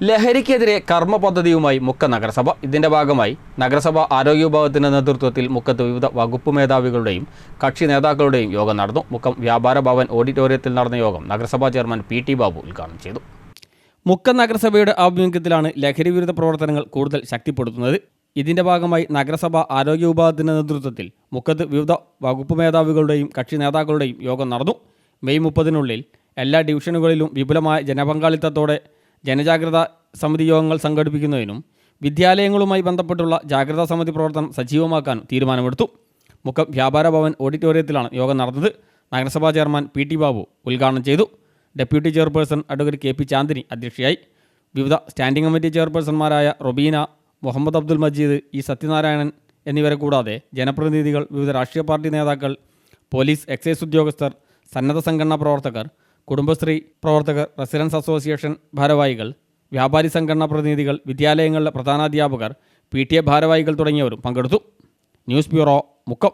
ലഹരിക്കെതിരെ കർമ്മ പദ്ധതിയുമായി മുക്കം നഗരസഭ. ഇതിന്റെ ഭാഗമായി നഗരസഭ ആരോഗ്യ വിഭാഗത്തിന്റെ നേതൃത്വത്തിൽ മുക്കത്ത് വിവിധ വകുപ്പ് മേധാവികളുടെയും കക്ഷി നേതാക്കളുടെയും യോഗം നടന്നു. മുക്കം വ്യാപാര ഭവൻ ഓഡിറ്റോറിയത്തിൽ നടന്ന യോഗം നഗരസഭാ ചെയർമാൻ പി.ടി. ബാബു ഉദ്ഘാടനം ചെയ്തു. മുക്കം നഗരസഭയുടെ ആഭിമുഖ്യത്തിലാണ് ലഹരി വിരുദ്ധ പ്രവർത്തനങ്ങൾ കൂടുതൽ ശക്തിപ്പെടുത്തുന്നത്. ഇതിന്റെ ഭാഗമായി നഗരസഭ ആരോഗ്യ വിഭാഗത്തിന്റെ നേതൃത്വത്തിൽ മുക്കത്ത് വിവിധ വകുപ്പ് മേധാവികളുടെയും കക്ഷി നേതാക്കളുടെയും യോഗം നടന്നു. മെയ് 30-നുള്ളിൽ എല്ലാ ഡിവിഷനുകളിലും വിപുലമായ ജനപങ്കാളിത്തത്തോടെ ജനജാഗ്രതാ സമിതി യോഗങ്ങൾ സംഘടിപ്പിക്കുന്നതിനും വിദ്യാലയങ്ങളുമായി ബന്ധപ്പെട്ടുള്ള ജാഗ്രതാ സമിതി പ്രവർത്തനം സജീവമാക്കാനും തീരുമാനമെടുത്തു. മുക്കം വ്യാപാര ഭവൻ ഓഡിറ്റോറിയത്തിലാണ് യോഗം നടന്നത്. നഗരസഭാ ചെയർമാൻ പി.ടി. ബാബു ഉദ്ഘാടനം ചെയ്തു. Deputy chairperson advocate K P. Chandini അധ്യക്ഷയായി. വിവിധ സ്റ്റാൻഡിംഗ് കമ്മിറ്റി ചെയർപേഴ്സൺമാരായ റൊബീന, മുഹമ്മദ് അബ്ദുൽ മജീദ്, ഇ സത്യനാരായണൻ എന്നിവരെ കൂടാതെ ജനപ്രതിനിധികൾ, വിവിധ രാഷ്ട്രീയ പാർട്ടി നേതാക്കൾ, പോലീസ്, എക്സൈസ് ഉദ്യോഗസ്ഥർ, സന്നദ്ധ സംഘടനാ പ്രവർത്തകർ, കുടുംബശ്രീ പ്രവർത്തകർ, റെസിഡൻസ് അസോസിയേഷൻ ഭാരവാഹികൾ, വ്യാപാരി സംഘടനാ പ്രതിനിധികൾ, വിദ്യാലയങ്ങളിലെ പ്രധാനാധ്യാപകർ, PTA ഭാരവാഹികൾ തുടങ്ങിയവരും പങ്കെടുത്തു. News bureau, Mukkam.